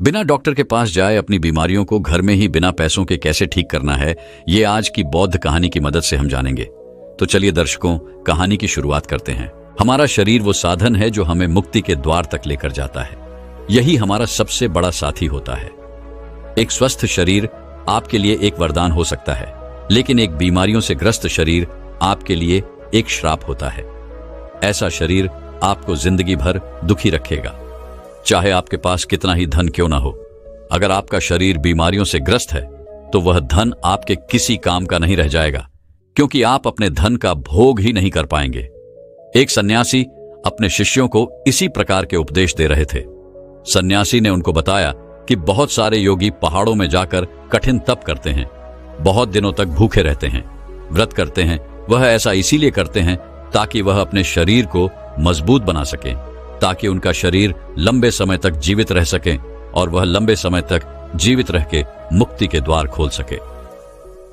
बिना डॉक्टर के पास जाए अपनी बीमारियों को घर में ही बिना पैसों के कैसे ठीक करना है, ये आज की बौद्ध कहानी की मदद से हम जानेंगे। तो चलिए दर्शकों, कहानी की शुरुआत करते हैं। हमारा शरीर वो साधन है जो हमें मुक्ति के द्वार तक लेकर जाता है। यही हमारा सबसे बड़ा साथी होता है। एक स्वस्थ शरीर आपके लिए एक वरदान हो सकता है, लेकिन एक बीमारियों से ग्रस्त शरीर आपके लिए एक श्राप होता है। ऐसा शरीर आपको जिंदगी भर दुखी रखेगा, चाहे आपके पास कितना ही धन क्यों ना हो। अगर आपका शरीर बीमारियों से ग्रस्त है तो वह धन आपके किसी काम का नहीं रह जाएगा, क्योंकि आप अपने धन का भोग ही नहीं कर पाएंगे। एक सन्यासी अपने शिष्यों को इसी प्रकार के उपदेश दे रहे थे। सन्यासी ने उनको बताया कि बहुत सारे योगी पहाड़ों में जाकर कठिन तप करते हैं, बहुत दिनों तक भूखे रहते हैं, व्रत करते हैं। वह ऐसा इसीलिए करते हैं ताकि वह अपने शरीर को मजबूत बना सकें, ताकि उनका शरीर लंबे समय तक जीवित रह सके और वह लंबे समय तक जीवित रह के मुक्ति के द्वार खोल सके।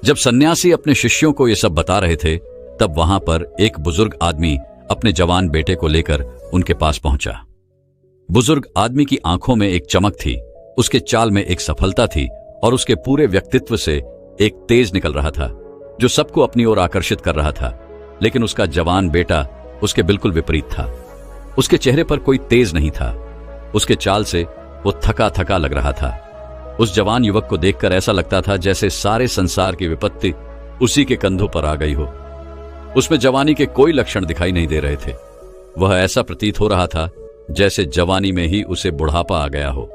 जब सन्यासी अपने शिष्यों को यह सब बता रहे थे, तब वहां पर एक बुजुर्ग आदमी अपने जवान बेटे को लेकर उनके पास पहुंचा। बुजुर्ग आदमी की आंखों में एक चमक थी, उसके चाल में एक सफलता थी और उसके पूरे व्यक्तित्व से एक तेज निकल रहा था जो सबको अपनी ओर आकर्षित कर रहा था। लेकिन उसका जवान बेटा उसके बिल्कुल विपरीत था। उसके चेहरे पर कोई तेज नहीं था, उसके चाल से वो थका थका लग रहा था। उस जवान युवक को देखकर ऐसा लगता था जैसे सारे संसार की विपत्ति उसी के कंधों पर आ गई हो। उसमें जवानी के कोई लक्षण दिखाई नहीं दे रहे थे। वह ऐसा प्रतीत हो रहा था जैसे जवानी में ही उसे बुढ़ापा आ गया हो।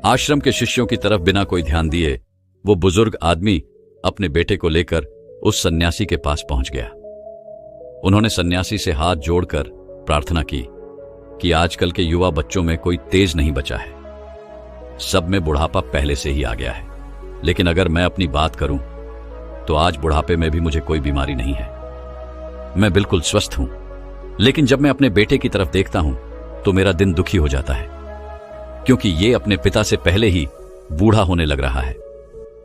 आश्रम के शिष्यों की तरफ बिना कोई ध्यान दिए वो बुजुर्ग आदमी अपने बेटे को लेकर उस सन्यासी के पास पहुंच गया। उन्होंने सन्यासी से हाथ जोड़कर प्रार्थना की कि आजकल के युवा बच्चों में कोई तेज नहीं बचा है, सब में बुढ़ापा पहले से ही आ गया है। लेकिन अगर मैं अपनी बात करूं तो आज बुढ़ापे में भी मुझे कोई बीमारी नहीं है, मैं बिल्कुल स्वस्थ हूं। लेकिन जब मैं अपने बेटे की तरफ देखता हूं तो मेरा दिन दुखी हो जाता है, क्योंकि ये अपने पिता से पहले ही बूढ़ा होने लग रहा है।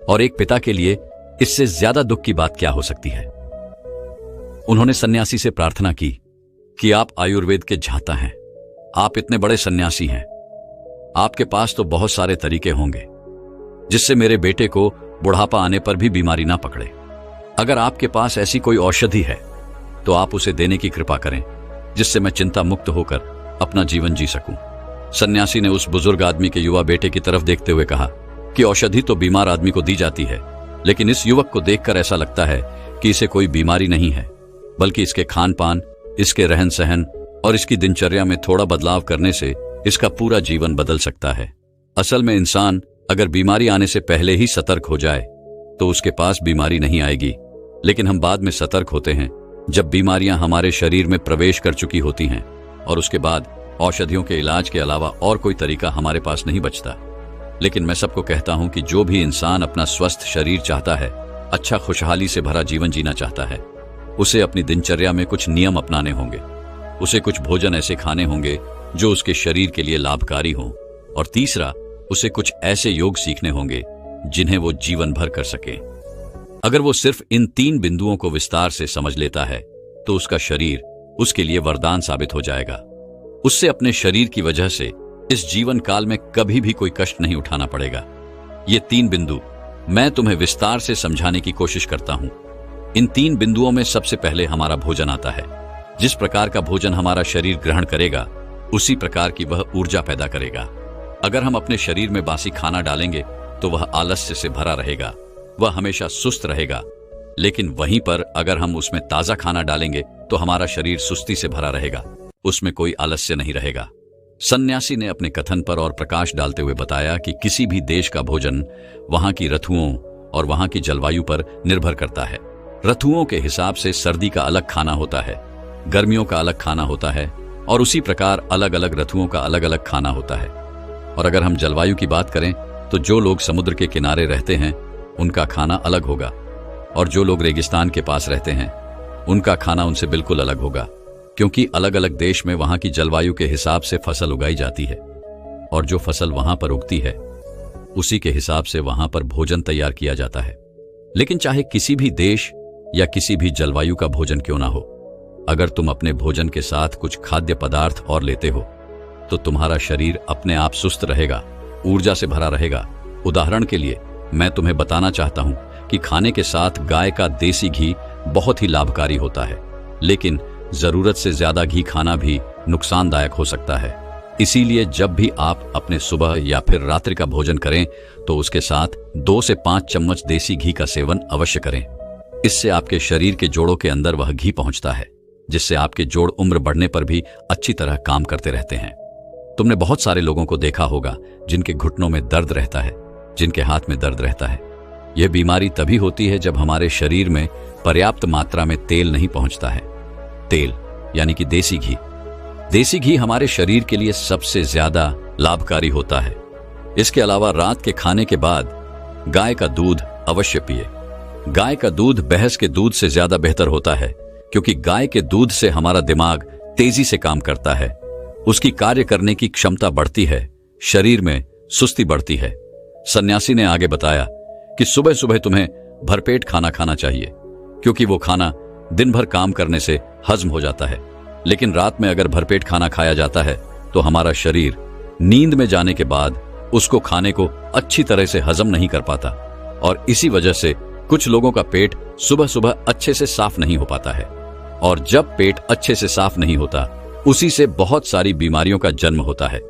और एक पिता के लिए इससे ज्यादा दुख की बात क्या हो सकती है। उन्होंने सन्यासी से प्रार्थना की कि आप आयुर्वेद के झाता हैं, आप इतने बड़े सन्यासी हैं, आपके पास तो बहुत सारे तरीके होंगे जिससे मेरे बेटे को बुढ़ापा आने पर भी बीमारी ना पकड़े। अगर आपके पास ऐसी कोई औषधि है तो आप उसे देने की कृपा करें, जिससे मैं चिंता मुक्त होकर अपना जीवन जी सकूं। सन्यासी ने उस बुजुर्ग आदमी के युवा बेटे की तरफ देखते हुए कहा कि औषधि तो बीमार आदमी को दी जाती है, लेकिन इस युवक को देखकर ऐसा लगता है कि इसे कोई बीमारी नहीं है, बल्कि इसके खान पान, इसके रहन सहन और इसकी दिनचर्या में थोड़ा बदलाव करने से इसका पूरा जीवन बदल सकता है। असल में इंसान अगर बीमारी आने से पहले ही सतर्क हो जाए तो उसके पास बीमारी नहीं आएगी, लेकिन हम बाद में सतर्क होते हैं जब बीमारियां हमारे शरीर में प्रवेश कर चुकी होती हैं और उसके बाद औषधियों के इलाज के अलावा और कोई तरीका हमारे पास नहीं बचता। लेकिन मैं सबको कहता हूं कि जो भी इंसान अपना स्वस्थ शरीर चाहता है, अच्छा खुशहाली से भरा जीवन जीना चाहता है, उसे अपनी दिनचर्या में कुछ नियम अपनाने होंगे। उसे कुछ भोजन ऐसे खाने होंगे जो उसके शरीर के लिए लाभकारी हों, और तीसरा, उसे कुछ ऐसे योग सीखने होंगे जिन्हें वो जीवन भर कर सके। अगर वो सिर्फ इन 3 बिंदुओं को विस्तार से समझ लेता है तो उसका शरीर उसके लिए वरदान साबित हो जाएगा। उससे अपने शरीर की वजह से इस जीवन काल में कभी भी कोई कष्ट नहीं उठाना पड़ेगा। ये 3 बिंदु मैं तुम्हें विस्तार से समझाने की कोशिश करता हूं। इन 3 बिंदुओं में सबसे पहले हमारा भोजन आता है। जिस प्रकार का भोजन हमारा शरीर ग्रहण करेगा, उसी प्रकार की वह ऊर्जा पैदा करेगा। अगर हम अपने शरीर में बासी खाना डालेंगे तो वह आलस्य से भरा रहेगा, वह हमेशा सुस्त रहेगा। लेकिन वहीं पर अगर हम उसमें ताजा खाना डालेंगे तो हमारा शरीर सुस्ती से भरा रहेगा, उसमें कोई आलस्य नहीं रहेगा। सन्यासी ने अपने कथन पर और प्रकाश डालते हुए बताया कि किसी भी देश का भोजन वहां की ऋतुओं और वहां की जलवायु पर निर्भर करता है। ऋतुओं के हिसाब से सर्दी का अलग खाना होता है, गर्मियों का अलग खाना होता है, और उसी प्रकार अलग अलग ऋतुओं का अलग अलग खाना होता है। और अगर हम जलवायु की बात करें तो जो लोग समुद्र के किनारे रहते हैं उनका खाना अलग होगा, और जो लोग रेगिस्तान के पास रहते हैं उनका खाना उनसे बिल्कुल अलग होगा, क्योंकि अलग अलग देश में वहां की जलवायु के हिसाब से फसल उगाई जाती है, और जो फसल वहां पर उगती है उसी के हिसाब से वहां पर भोजन तैयार किया जाता है। लेकिन चाहे किसी भी देश या किसी भी जलवायु का भोजन क्यों ना हो, अगर तुम अपने भोजन के साथ कुछ खाद्य पदार्थ और लेते हो तो तुम्हारा शरीर अपने आप सुस्त रहेगा, ऊर्जा से भरा रहेगा। उदाहरण के लिए मैं तुम्हें बताना चाहता हूं कि खाने के साथ गाय का देसी घी बहुत ही लाभकारी होता है, लेकिन जरूरत से ज्यादा घी खाना भी नुकसानदायक हो सकता है। इसीलिए जब भी आप अपने सुबह या फिर रात्रि का भोजन करें तो उसके साथ 2 से 5 चम्मच देसी घी का सेवन अवश्य करें। इससे आपके शरीर के जोड़ों के अंदर वह घी पहुंचता है, जिससे आपके जोड़ उम्र बढ़ने पर भी अच्छी तरह काम करते रहते हैं। तुमने बहुत सारे लोगों को देखा होगा जिनके घुटनों में दर्द रहता है, जिनके हाथ में दर्द रहता है। यह बीमारी तभी होती है जब हमारे शरीर में पर्याप्त मात्रा में तेल नहीं पहुंचता है। तेल यानी कि देसी घी। देसी घी हमारे शरीर के लिए सबसे ज्यादा लाभकारी होता है। इसके अलावा रात के खाने के बाद गाय का दूध अवश्य पिए। गाय का दूध भैंस के दूध से ज्यादा बेहतर होता है, क्योंकि गाय के दूध से हमारा दिमाग तेजी से काम करता है, उसकी कार्य करने की क्षमता बढ़ती है, शरीर में सुस्ती बढ़ती है। सन्यासी ने आगे बताया कि सुबह सुबह तुम्हें भरपेट खाना खाना चाहिए, क्योंकि वो खाना दिन भर काम करने से हजम हो जाता है। लेकिन रात में अगर भरपेट खाना खाया जाता है तो हमारा शरीर नींद में जाने के बाद उसको खाने को अच्छी तरह से हजम नहीं कर पाता, और इसी वजह से कुछ लोगों का पेट सुबह सुबह अच्छे से साफ नहीं हो पाता है। और जब पेट अच्छे से साफ नहीं होता, उसी से बहुत सारी बीमारियों का जन्म होता है।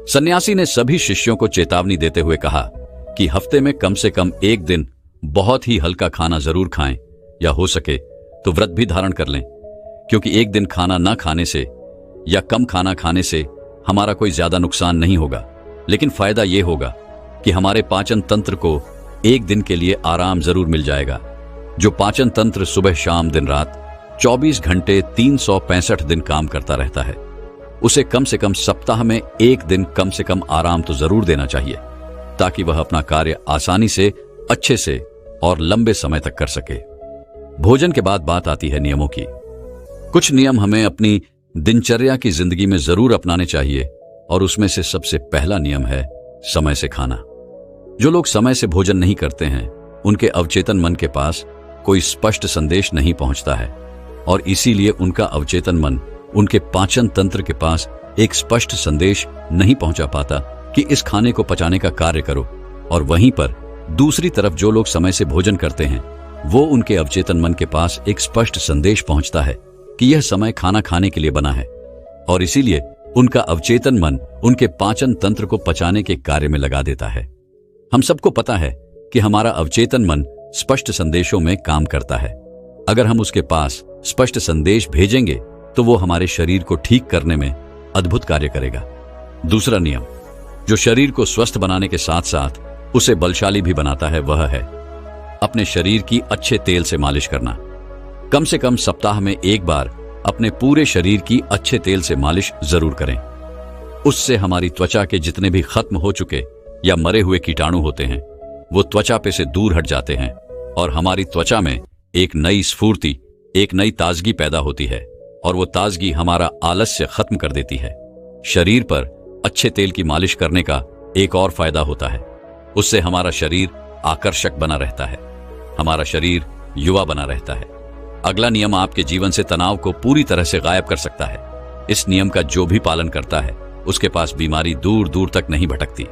सन्यासी ने सभी शिष्यों को चेतावनी देते हुए कहा कि हफ्ते में कम से कम एक दिन बहुत ही हल्का खाना जरूर खाएं, या हो सके तो व्रत भी धारण कर लें, क्योंकि एक दिन खाना न खाने से या कम खाना खाने से हमारा कोई ज्यादा नुकसान नहीं होगा, लेकिन फायदा यह होगा कि हमारे पाचन तंत्र को एक दिन के लिए आराम जरूर मिल जाएगा। जो पाचन तंत्र सुबह शाम दिन रात 24 घंटे 365 दिन काम करता रहता है, उसे कम से कम सप्ताह में एक दिन कम से कम आराम तो जरूर देना चाहिए, ताकि वह अपना कार्य आसानी से, अच्छे से और लंबे समय तक कर सके। भोजन के बाद बात आती है नियमों की। कुछ नियम हमें अपनी दिनचर्या की जिंदगी में जरूर अपनाने चाहिए, और उसमें से सबसे पहला नियम है समय से खाना। जो लोग समय से भोजन नहीं करते हैं, उनके अवचेतन मन के पास कोई स्पष्ट संदेश नहीं पहुंचता है, और इसीलिए उनका अवचेतन मन उनके पाचन तंत्र के पास एक स्पष्ट संदेश नहीं पहुंचा पाता कि इस खाने को पचाने का कार्य करो। और वहीं पर दूसरी तरफ जो लोग समय से भोजन करते हैं, वो उनके अवचेतन मन के पास एक स्पष्ट संदेश पहुंचता है कि यह समय खाना खाने के लिए बना है, और इसीलिए उनका अवचेतन मन उनके पाचन तंत्र को पचाने के कार्य में लगा देता है। हम सबको पता है कि हमारा अवचेतन मन स्पष्ट संदेशों में काम करता है। अगर हम उसके पास स्पष्ट संदेश भेजेंगे तो वो हमारे शरीर को ठीक करने में अद्भुत कार्य करेगा। दूसरा नियम जो शरीर को स्वस्थ बनाने के साथ साथ उसे बलशाली भी बनाता है, वह है अपने शरीर की अच्छे तेल से मालिश करना। कम से कम सप्ताह में एक बार अपने पूरे शरीर की अच्छे तेल से मालिश जरूर करें। उससे हमारी त्वचा के जितने भी खत्म हो चुके या मरे हुए कीटाणु होते हैं, वो त्वचा पे से दूर हट जाते हैं, और हमारी त्वचा में एक नई स्फूर्ति, एक नई ताजगी पैदा होती है, और वो ताजगी हमारा आलस्य खत्म कर देती है। शरीर पर अच्छे तेल की मालिश करने का एक और फायदा होता है, उससे हमारा शरीर आकर्षक बना रहता है, हमारा शरीर युवा बना रहता है। अगला नियम आपके जीवन से तनाव को पूरी तरह से गायब कर सकता है। इस नियम का जो भी पालन करता है, उसके पास बीमारी दूर दूर तक नहीं भटकती।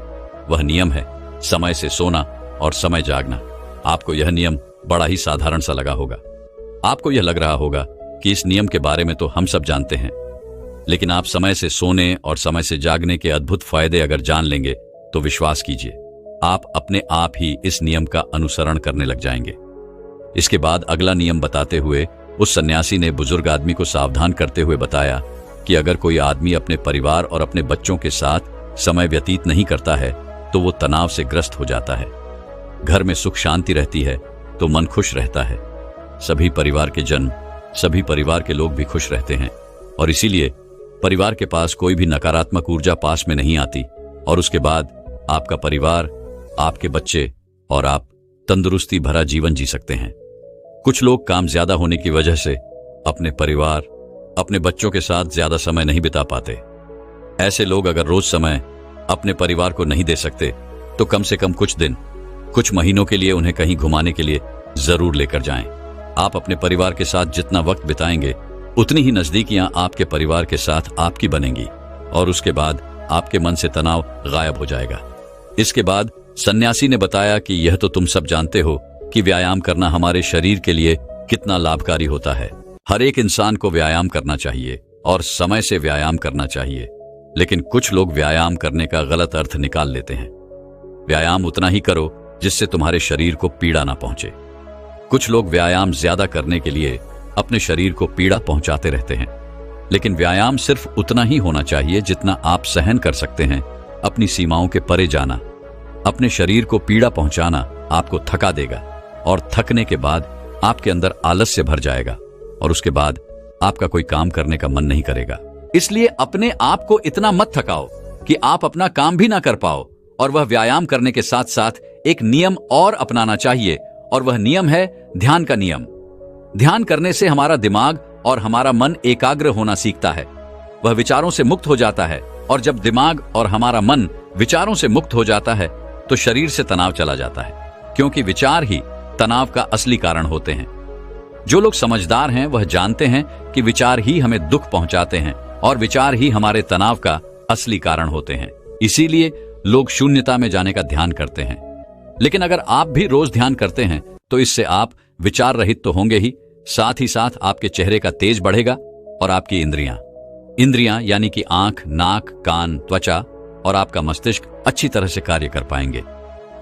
वह नियम है समय से सोना और समय जागना। आपको यह नियम बड़ा ही साधारण सा लगा होगा। आपको यह लग रहा होगा कि इस नियम के बारे में तो हम सब जानते हैं, लेकिन आप समय से सोने और समय से जागने के अद्भुत फायदे अगर जान लेंगे तो विश्वास कीजिए, आप अपने आप ही इस नियम का अनुसरण करने लग जाएंगे। इसके बाद अगला नियम बताते हुए उस सन्यासी ने बुजुर्ग आदमी को सावधान करते हुए बताया कि अगर कोई आदमी अपने परिवार और अपने बच्चों के साथ समय व्यतीत नहीं करता है तो वो तनाव से ग्रस्त हो जाता है। घर में सुख शांति रहती है तो मन खुश रहता है। सभी परिवार के जन, सभी परिवार के लोग भी खुश रहते हैं, और इसीलिए परिवार के पास कोई भी नकारात्मक ऊर्जा पास में नहीं आती, और उसके बाद आपका परिवार, आपके बच्चे और आप तंदुरुस्ती भरा जीवन जी सकते हैं। कुछ लोग काम ज्यादा होने की वजह से अपने परिवार, अपने बच्चों के साथ ज्यादा समय नहीं बिता पाते। ऐसे लोग अगर रोज समय अपने परिवार को नहीं दे सकते तो कम से कम कुछ दिन, कुछ महीनों के लिए उन्हें कहीं घुमाने के लिए जरूर लेकर जाएं। आप अपने परिवार के साथ जितना वक्त बिताएंगे, उतनी ही नजदीकियां आपके परिवार के साथ आपकी बनेंगी, और उसके बाद आपके मन से तनाव गायब हो जाएगा। इसके बाद सन्यासी ने बताया कि यह तो तुम सब जानते हो कि व्यायाम करना हमारे शरीर के लिए कितना लाभकारी होता है। हर एक इंसान को व्यायाम करना चाहिए और समय से व्यायाम करना चाहिए, लेकिन कुछ लोग व्यायाम करने का गलत अर्थ निकाल लेते हैं। व्यायाम उतना ही करो जिससे तुम्हारे शरीर को पीड़ा ना पहुंचे। कुछ लोग व्यायाम ज्यादा करने के लिए अपने शरीर को पीड़ा पहुंचाते रहते हैं, लेकिन व्यायाम सिर्फ उतना ही होना चाहिए जितना आप सहन कर सकते हैं। अपनी सीमाओं के परे जाना, अपने शरीर को पीड़ा पहुंचाना आपको थका देगा और थकने के बाद आपके अंदर आलस्य भर जाएगा और उसके बाद आपका कोई काम करने का मन नहीं करेगा। इसलिए अपने आप को इतना मत थकाओ कि आप अपना काम भी ना कर पाओ। और वह व्यायाम करने के साथ साथ एक नियम और अपनाना चाहिए, और वह नियम है ध्यान का नियम। ध्यान करने से हमारा दिमाग और हमारा मन एकाग्र होना सीखता है, वह विचारों से मुक्त हो जाता है। और जब दिमाग और हमारा मन विचारों से मुक्त हो जाता है तो शरीर से तनाव चला जाता है, क्योंकि विचार ही तनाव का असली कारण होते हैं। जो लोग समझदार हैं वह जानते हैं कि विचार ही हमें दुख पहुंचाते हैं और विचार ही हमारे तनाव का असली कारण होते हैं। इसीलिए लोग शून्यता में जाने का ध्यान करते हैं। लेकिन अगर आप भी रोज ध्यान करते हैं तो इससे आप विचार रहित तो होंगे ही, साथ ही साथ आपके चेहरे का तेज बढ़ेगा और आपकी इंद्रियां यानी कि आंख, नाक, कान, त्वचा और आपका मस्तिष्क अच्छी तरह से कार्य कर पाएंगे।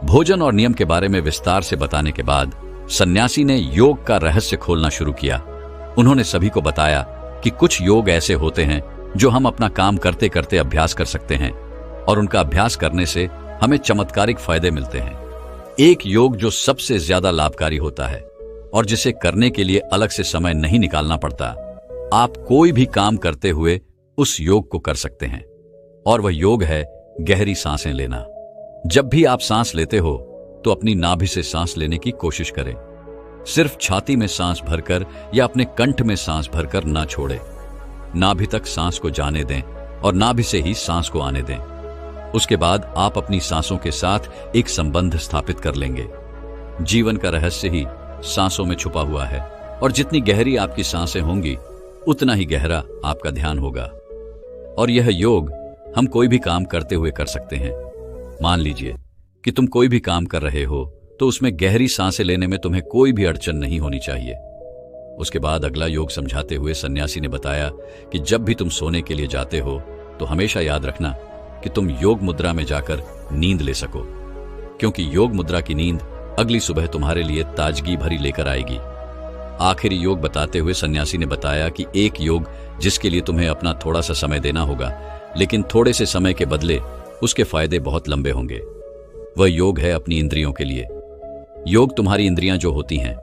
भोजन और नियम के बारे में विस्तार से बताने के बाद सन्यासी ने योग का रहस्य खोलना शुरू किया। उन्होंने सभी को बताया कि कुछ योग ऐसे होते हैं जो हम अपना काम करते करते अभ्यास कर सकते हैं और उनका अभ्यास करने से हमें चमत्कारिक फायदे मिलते हैं। एक योग जो सबसे ज्यादा लाभकारी होता है और जिसे करने के लिए अलग से समय नहीं निकालना पड़ता, आप कोई भी काम करते हुए उस योग को कर सकते हैं, और वह योग है गहरी सांसें लेना। जब भी आप सांस लेते हो तो अपनी नाभि से सांस लेने की कोशिश करें। सिर्फ छाती में सांस भरकर या अपने कंठ में सांस भरकर ना छोड़ें। नाभि तक सांस को जाने दें और नाभि से ही सांस को आने दें। उसके बाद आप अपनी सांसों के साथ एक संबंध स्थापित कर लेंगे। जीवन का रहस्य ही सांसों में छुपा हुआ है, और जितनी गहरी आपकी सांसें होंगी उतना ही गहरा आपका ध्यान होगा। और यह योग हम कोई भी काम करते हुए कर सकते हैं। मान लीजिए कि तुम कोई भी काम कर रहे हो तो उसमें गहरी सांसें लेने में तुम्हें कोई भी अड़चन नहीं होनी चाहिए। उसके बाद अगला योग समझाते हुए सन्यासी ने बताया कि जब भी तुम सोने के लिए जाते हो तो हमेशा याद रखना कि तुम योग मुद्रा में जाकर नींद ले सको, क्योंकि योग मुद्रा की नींद अगली सुबह तुम्हारे लिए ताजगी भरी लेकर आएगी। आखिरी योग बताते हुए सन्यासी ने बताया कि एक योग जिसके लिए तुम्हें अपना थोड़ा सा समय देना होगा, लेकिन थोड़े से समय के बदले उसके फायदे बहुत लंबे होंगे। वह योग है अपनी इंद्रियों के लिए। योग तुम्हारी इंद्रियां जो होती हैं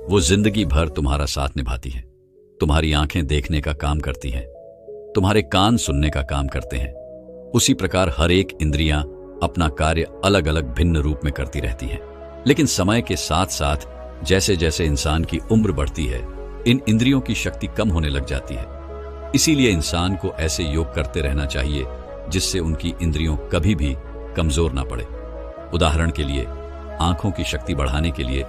वो जिंदगी भर तुम्हारा साथ निभाती हैं। तुम्हारी आंखें देखने का काम करती हैं, तुम्हारे कान सुनने का काम करते हैं। उसी प्रकार हर एक इंद्रियां अपना कार्य अलग अलग भिन्न रूप में करती रहती हैं। लेकिन समय के साथ साथ जैसे जैसे इंसान की उम्र बढ़ती है, इन इंद्रियों की शक्ति कम होने लग जाती है। इसीलिए इंसान को ऐसे योग करते रहना चाहिए जिससे उनकी इंद्रियों कभी भी कमजोर ना पड़े। उदाहरण के लिए आंखों की शक्ति बढ़ाने के लिए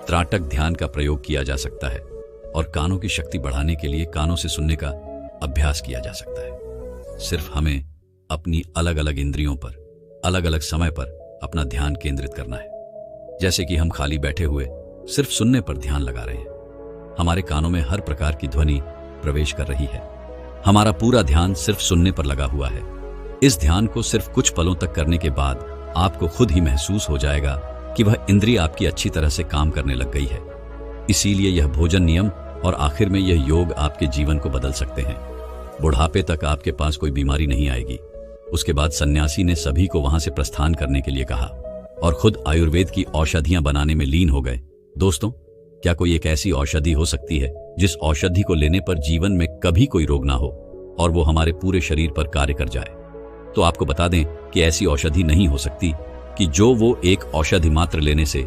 त्राटक ध्यान का प्रयोग किया जा सकता है, और कानों की शक्ति बढ़ाने के लिए कानों से सुनने का अभ्यास किया जा सकता है। सिर्फ हमें अपनी अलग अलग इंद्रियों पर अलग अलग समय पर अपना ध्यान केंद्रित करना है। जैसे कि हम खाली बैठे हुए सिर्फ सुनने पर ध्यान लगा रहे हैं। हमारे कानों में हर प्रकार की ध्वनि प्रवेश कर रही है, हमारा पूरा ध्यान सिर्फ सुनने पर लगा हुआ है। इस ध्यान को सिर्फ कुछ पलों तक करने के बाद आपको खुद ही महसूस हो जाएगा कि वह इंद्रिय आपकी अच्छी तरह से काम करने लग गई है। इसीलिए यह भोजन नियम और आखिर में यह योग आपके जीवन को बदल सकते हैं। बुढ़ापे तक आपके पास कोई बीमारी नहीं आएगी। उसके बाद सन्यासी ने सभी को वहां से प्रस्थान करने के लिए कहा और खुद आयुर्वेद की औषधियां बनाने में लीन हो गए। दोस्तों, क्या कोई एक ऐसी औषधि हो सकती है जिस औषधि को लेने पर जीवन में कभी कोई रोग ना हो और वो हमारे पूरे शरीर पर कार्य कर जाए? तो आपको बता दें कि ऐसी औषधि नहीं हो सकती कि जो वो एक औषधि मात्र लेने से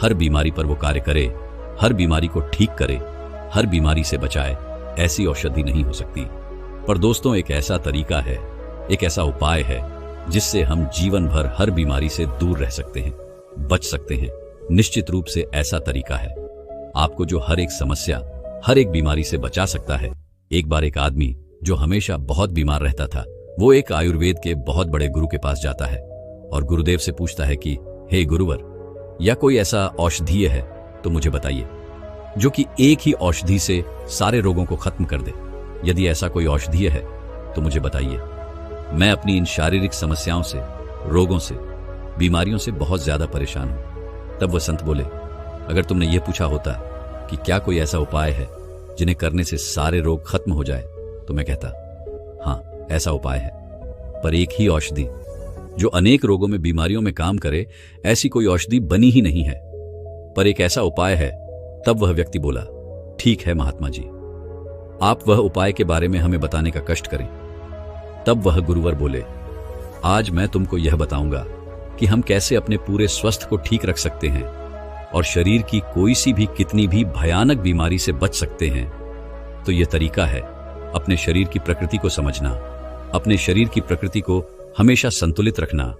हर बीमारी पर वो कार्य करे, हर बीमारी को ठीक करे, हर बीमारी से बचाए। ऐसी औषधि नहीं हो सकती। पर दोस्तों, एक ऐसा तरीका है, एक ऐसा उपाय है जिससे हम जीवन भर हर बीमारी से दूर रह सकते हैं, बच सकते हैं। निश्चित रूप से ऐसा तरीका है आपको जो हर एक समस्या, हर एक बीमारी से बचा सकता है। एक बार एक आदमी जो हमेशा बहुत बीमार रहता था, वो एक आयुर्वेद के बहुत बड़े गुरु के पास जाता है। और गुरुदेव से पूछता है कि हे गुरुवर, या कोई ऐसा औषधीय है तो मुझे बताइए, जो कि एक ही औषधि से सारे रोगों को खत्म कर दे। यदि ऐसा कोई औषधीय है तो मुझे बताइए। मैं अपनी इन शारीरिक समस्याओं से, रोगों से, बीमारियों से बहुत ज्यादा परेशान हूं। तब वह संत बोले, अगर तुमने ये पूछा होता कि क्या कोई ऐसा उपाय है जिन्हें करने से सारे रोग खत्म हो जाए, तो मैं कहता हाँ, ऐसा उपाय है। पर एक ही औषधि जो अनेक रोगों में, बीमारियों में काम करे, ऐसी कोई औषधि बनी ही नहीं है। पर एक ऐसा उपाय है। तब वह व्यक्ति बोला, ठीक है महात्मा जी, आप वह उपाय के बारे में हमें बताने का कष्ट करें। तब वह गुरुवर बोले, आज मैं तुमको यह बताऊंगा कि हम कैसे अपने पूरे स्वास्थ्य को ठीक रख सकते हैं और शरीर की कोई सी भी, कितनी भी भयानक बीमारी से बच सकते हैं। तो यह तरीका है अपने शरीर की प्रकृति को समझना, अपने शरीर की प्रकृति को हमेशा संतुलित रखना।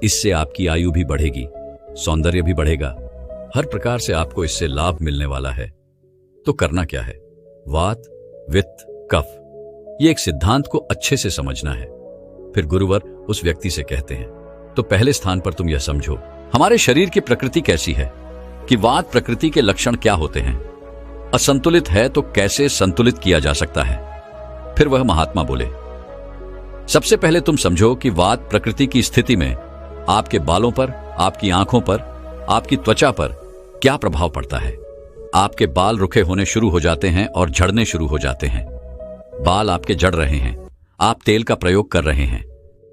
इससे आपकी आयु भी बढ़ेगी, सौंदर्य भी बढ़ेगा, हर प्रकार से आपको इससे लाभ मिलने वाला है। तो करना क्या है? वात, वित्त, कफ, ये एक सिद्धांत को अच्छे से समझना है। फिर गुरुवर उस व्यक्ति से कहते हैं, तो पहले स्थान पर तुम यह समझो, हमारे शरीर की प्रकृति कैसी है, कि वात प्रकृति के लक्षण क्या होते हैं, असंतुलित है तो कैसे संतुलित किया जा सकता है। फिर वह महात्मा बोले, सबसे पहले तुम समझो कि वात प्रकृति की स्थिति में आपके बालों पर, आपकी आंखों पर, आपकी त्वचा पर क्या प्रभाव पड़ता है। आपके बाल रुखे होने शुरू हो जाते हैं और झड़ने शुरू हो जाते हैं। बाल आपके झड़ रहे हैं, आप तेल का प्रयोग कर रहे हैं,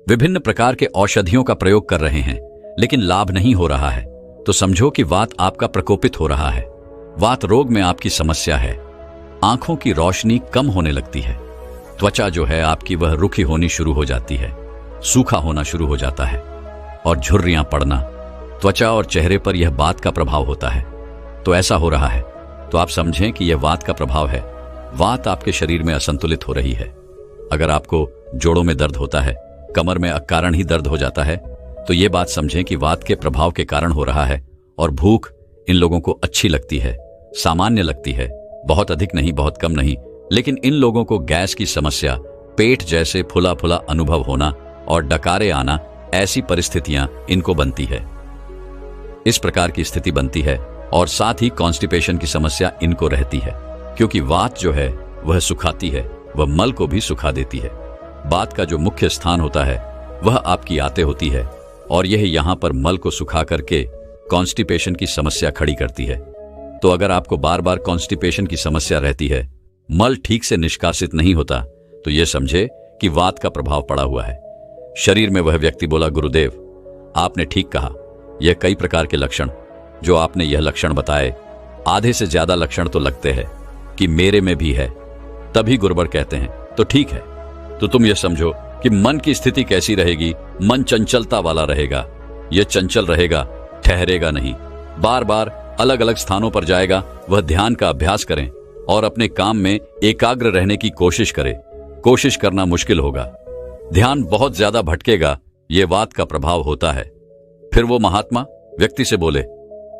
विभिन्न प्रकार के औषधियों का प्रयोग कर रहे हैं, लेकिन लाभ नहीं हो रहा है, तो समझो कि वात आपका प्रकोपित हो रहा है। वात रोग में आपकी समस्या है। आंखों की रोशनी कम होने लगती है, त्वचा जो है आपकी वह रुखी होनी शुरू हो जाती है, सूखा होना शुरू हो जाता है और झुर्रियां पड़ना, त्वचा और चेहरे पर यह वात का प्रभाव होता है। तो ऐसा हो रहा है तो आप समझें कि यह वात का प्रभाव है। वात आपके शरीर में असंतुलित हो रही है। अगर आपको जोड़ों में दर्द होता है, कमर में अकारण ही दर्द हो जाता है, तो ये बात समझें कि वात के प्रभाव के कारण हो रहा है। और भूख इन लोगों को अच्छी लगती है, सामान्य लगती है, बहुत अधिक नहीं, बहुत कम नहीं, लेकिन इन लोगों को गैस की समस्या, पेट जैसे फुला फुला अनुभव होना और डकारे आना, ऐसी परिस्थितियां इनको बनती है। इस प्रकार की स्थिति बनती है और साथ ही कॉन्स्टिपेशन की समस्या इनको रहती है, क्योंकि वात जो है वह सुखाती है, वह मल को भी सुखा देती है। वात का जो मुख्य स्थान होता है वह आपकी आते होती है और यह यहां पर मल को सुखा करके कॉन्स्टिपेशन की समस्या खड़ी करती है। तो अगर आपको बार बार कॉन्स्टिपेशन की समस्या रहती है, मल ठीक से निष्कासित नहीं होता, तो यह समझे कि वात का प्रभाव पड़ा हुआ है शरीर में। वह व्यक्ति बोला, गुरुदेव आपने ठीक कहा, यह कई प्रकार के लक्षण जो आपने यह लक्षण बताए, आधे से ज्यादा लक्षण तो लगते हैं कि मेरे में भी है। तभी गुरुवर कहते हैं, तो ठीक है, तो तुम यह समझो कि मन की स्थिति कैसी रहेगी। मन चंचलता वाला रहेगा, यह चंचल रहेगा, ठहरेगा नहीं, बार बार अलग अलग स्थानों पर जाएगा। वह ध्यान का अभ्यास करें और अपने काम में एकाग्र रहने की कोशिश करें। कोशिश करना मुश्किल होगा, ध्यान बहुत ज्यादा भटकेगा, यह वात का प्रभाव होता है। फिर वो महात्मा व्यक्ति से बोले,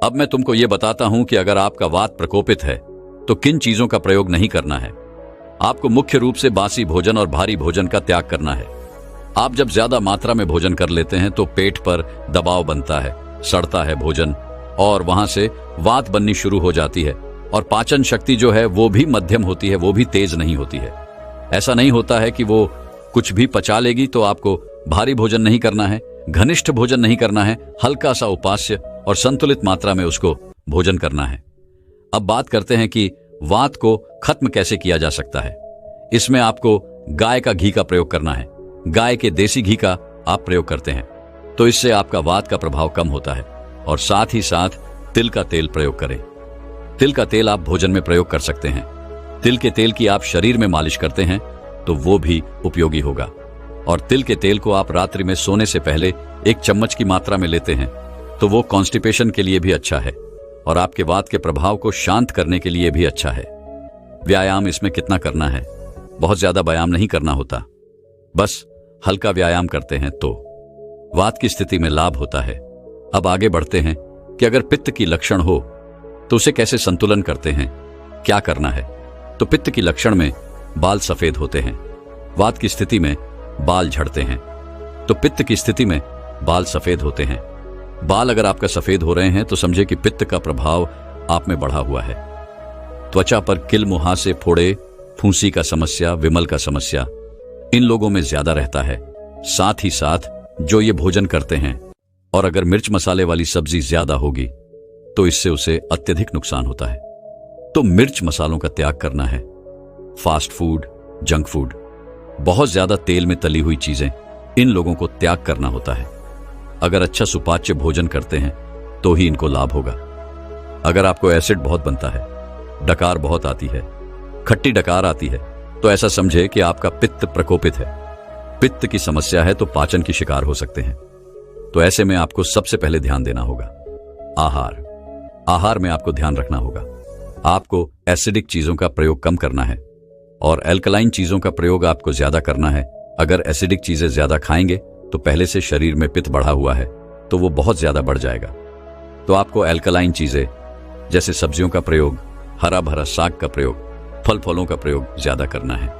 अब मैं तुमको यह बताता हूं कि अगर आपका वात प्रकोपित है तो किन चीजों का प्रयोग नहीं करना है। आपको मुख्य रूप से बासी भोजन और भारी भोजन का त्याग करना है। आप जब ज्यादा मात्रा में भोजन कर लेते हैं तो पेट पर दबाव बनता है, सड़ता है भोजन और वहां से वात बननी शुरू हो जाती है। और पाचन शक्ति जो है वो भी मध्यम होती है, वो भी तेज नहीं होती है। ऐसा नहीं होता है कि वो कुछ भी पचा लेगी। तो आपको भारी भोजन नहीं करना है, घनिष्ठ भोजन नहीं करना है, हल्का सा उपास्य और संतुलित मात्रा में उसको भोजन करना है। अब बात करते हैं कि वात को खत्म कैसे किया जा सकता है। इसमें आपको गाय का घी का प्रयोग करना है। गाय के देसी घी का आप प्रयोग करते हैं तो इससे आपका वात का प्रभाव कम होता है। और साथ ही साथ तिल का तेल प्रयोग करें। तिल का तेल आप भोजन में प्रयोग कर सकते हैं। तिल के तेल की आप शरीर में मालिश करते हैं तो वो भी उपयोगी होगा। और तिल के तेल को आप रात्रि में सोने से पहले 1 चम्मच की मात्रा में लेते हैं तो वो कॉन्स्टिपेशन के लिए भी अच्छा है और आपके वात के प्रभाव को शांत करने के लिए भी अच्छा है। व्यायाम इसमें कितना करना है? बहुत ज्यादा व्यायाम नहीं करना होता, बस हल्का व्यायाम करते हैं तो वात की स्थिति में लाभ होता है। अब आगे बढ़ते हैं कि अगर पित्त की लक्षण हो तो उसे कैसे संतुलन करते हैं, क्या करना है। तो पित्त की लक्षण में बाल सफेद होते हैं, वात की स्थिति में बाल झड़ते हैं। तो पित्त की स्थिति में बाल सफेद होते हैं। बाल अगर आपका सफेद हो रहे हैं तो समझे कि पित्त का प्रभाव आप में बढ़ा हुआ है। त्वचा पर किल, मुहासे, फोड़े, फूंसी का समस्या, विमल का समस्या इन लोगों में ज्यादा रहता है। साथ ही साथ जो ये भोजन करते हैं और अगर मिर्च मसाले वाली सब्जी ज्यादा होगी तो इससे उसे अत्यधिक नुकसान होता है। तो मिर्च मसालों का त्याग करना है। फास्ट फूड, जंक फूड, बहुत ज्यादा तेल में तली हुई चीजें, इन लोगों को त्याग करना होता है। अगर अच्छा सुपाच्य भोजन करते हैं तो ही इनको लाभ होगा। अगर आपको एसिड बहुत बनता है, डकार बहुत आती है, खट्टी डकार आती है, तो ऐसा समझे कि आपका पित्त प्रकोपित है। पित्त की समस्या है तो पाचन की शिकार हो सकते हैं। तो ऐसे में आपको सबसे पहले ध्यान देना होगा आहार में आपको ध्यान रखना होगा। आपको एसिडिक चीजों का प्रयोग कम करना है और एल्कलाइन चीजों का प्रयोग आपको ज्यादा करना है। अगर एसिडिक चीजें ज्यादा खाएंगे तो पहले से शरीर में पित्त बढ़ा हुआ है तो वो बहुत ज्यादा बढ़ जाएगा। तो आपको एल्कलाइन चीजें जैसे सब्जियों का प्रयोग, हरा भरा साग का प्रयोग, फल फलों का प्रयोग ज्यादा करना है।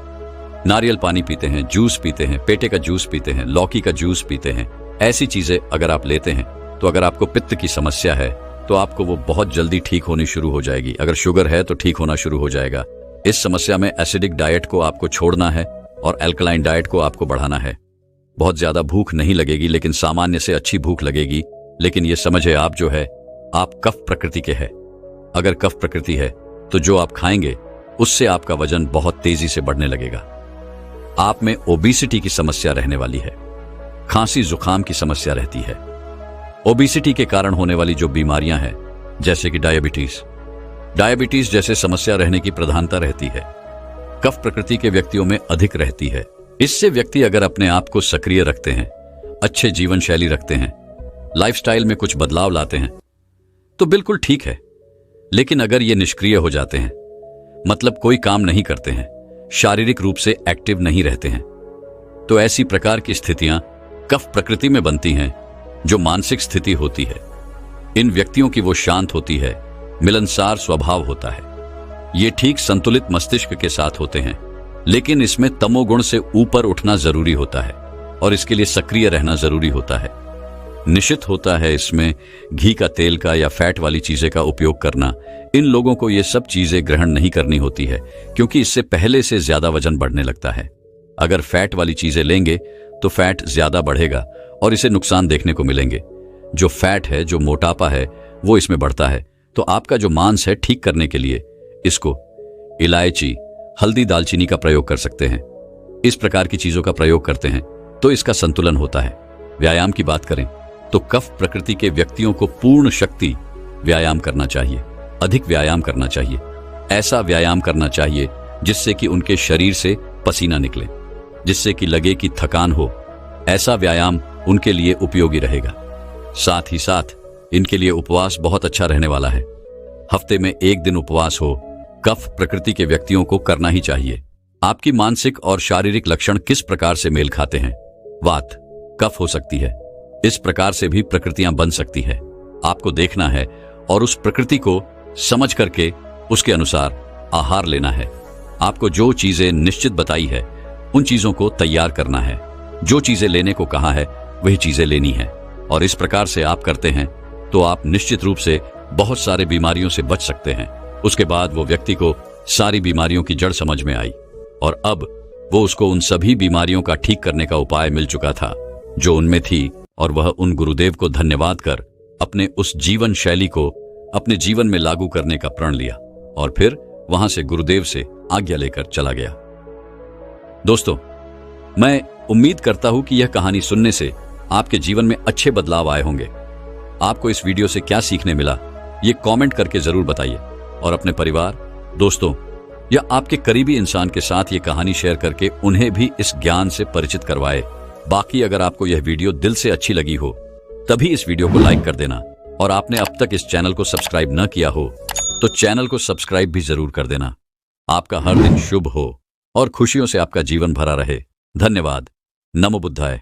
नारियल पानी पीते हैं, जूस पीते हैं, पेटे का जूस पीते हैं, लौकी का जूस पीते हैं, ऐसी चीजें अगर आप लेते हैं तो अगर आपको पित्त की समस्या है तो आपको वो बहुत जल्दी ठीक होनी शुरू हो जाएगी। अगर शुगर है तो ठीक होना शुरू हो जाएगा। इस समस्या में एसिडिक डाइट को आपको छोड़ना है और एल्कलाइन डाइट को आपको बढ़ाना है। बहुत ज्यादा भूख नहीं लगेगी लेकिन सामान्य से अच्छी भूख लगेगी। लेकिन ये समझे आप जो है आप कफ प्रकृति के हैं। अगर कफ प्रकृति है तो जो आप खाएंगे उससे आपका वजन बहुत तेजी से बढ़ने लगेगा। आप में ओबेसिटी की समस्या रहने वाली है। खांसी जुकाम की समस्या रहती है। ओबेसिटी के कारण होने वाली जो बीमारियां हैं जैसे कि डायबिटीज जैसे समस्या रहने की प्रधानता रहती है। कफ प्रकृति के व्यक्तियों में अधिक रहती है। इससे व्यक्ति अगर अपने आप को सक्रिय रखते हैं, अच्छे जीवन शैली रखते हैं, लाइफस्टाइल में कुछ बदलाव लाते हैं तो बिल्कुल ठीक है। लेकिन अगर ये निष्क्रिय हो जाते हैं, मतलब कोई काम नहीं करते हैं, शारीरिक रूप से एक्टिव नहीं रहते हैं, तो ऐसी प्रकार की स्थितियां कफ प्रकृति में बनती हैं जो मानसिक स्थिति होती है। इन व्यक्तियों की वो शांत होती है, मिलनसार स्वभाव होता है। ये ठीक संतुलित मस्तिष्क के साथ होते हैं। लेकिन इसमें तमोगुण से ऊपर उठना जरूरी होता है और इसके लिए सक्रिय रहना जरूरी होता है। निश्चित होता है इसमें घी का, तेल का या फैट वाली चीजें का उपयोग करना। इन लोगों को ये सब चीजें ग्रहण नहीं करनी होती है क्योंकि इससे पहले से ज्यादा वजन बढ़ने लगता है। अगर फैट वाली चीजें लेंगे तो फैट ज्यादा बढ़ेगा और इसे नुकसान देखने को मिलेंगे। जो फैट है, जो मोटापा है, वो इसमें बढ़ता है। तो आपका जो मांस है ठीक करने के लिए इसको इलायची, हल्दी, दालचीनी का प्रयोग कर सकते हैं। इस प्रकार की चीजों का प्रयोग करते हैं तो इसका संतुलन होता है। व्यायाम की बात करें तो कफ प्रकृति के व्यक्तियों को पूर्ण शक्ति व्यायाम करना चाहिए, अधिक व्यायाम करना चाहिए। ऐसा व्यायाम करना चाहिए जिससे कि उनके शरीर से पसीना निकले, जिससे कि लगे कि थकान हो। ऐसा व्यायाम उनके लिए उपयोगी रहेगा। साथ ही साथ इनके लिए उपवास बहुत अच्छा रहने वाला है। हफ्ते में 1 दिन उपवास हो, कफ प्रकृति के व्यक्तियों को करना ही चाहिए। आपकी मानसिक और शारीरिक लक्षण किस प्रकार से मेल खाते हैं? वात, कफ हो सकती है। इस प्रकार से भी प्रकृतियां बन सकती है। आपको देखना है और उस प्रकृति को समझ करके उसके अनुसार आहार लेना है। आपको जो चीजें निश्चित बताई है उन चीजों को तैयार करना है। जो चीजें लेने को कहा है वही चीजें लेनी है और इस प्रकार से आप करते हैं तो आप निश्चित रूप से बहुत सारे बीमारियों से बच सकते हैं। उसके बाद वो व्यक्ति को सारी बीमारियों की जड़ समझ में आई और अब वो उसको उन सभी बीमारियों का ठीक करने का उपाय मिल चुका था जो उनमें थी और वह उन गुरुदेव को धन्यवाद कर अपने उस जीवन शैली को अपने जीवन में लागू करने का प्रण लिया और फिर वहां से गुरुदेव से आज्ञा लेकर चला गया। दोस्तों, मैं उम्मीद करता हूं कि यह कहानी सुनने से आपके जीवन में अच्छे बदलाव आए होंगे। आपको इस वीडियो से क्या सीखने मिला ये कमेंट करके जरूर बताइए और अपने परिवार, दोस्तों या आपके करीबी इंसान के साथ ये कहानी शेयर करके उन्हें भी इस ज्ञान से परिचित करवाए। बाकी अगर आपको यह वीडियो दिल से अच्छी लगी हो तभी इस वीडियो को लाइक कर देना और आपने अब तक इस चैनल को सब्सक्राइब न किया हो तो चैनल को सब्सक्राइब भी जरूर कर देना। आपका हर दिन शुभ हो और खुशियों से आपका जीवन भरा रहे। धन्यवाद। नमो बुद्धाय।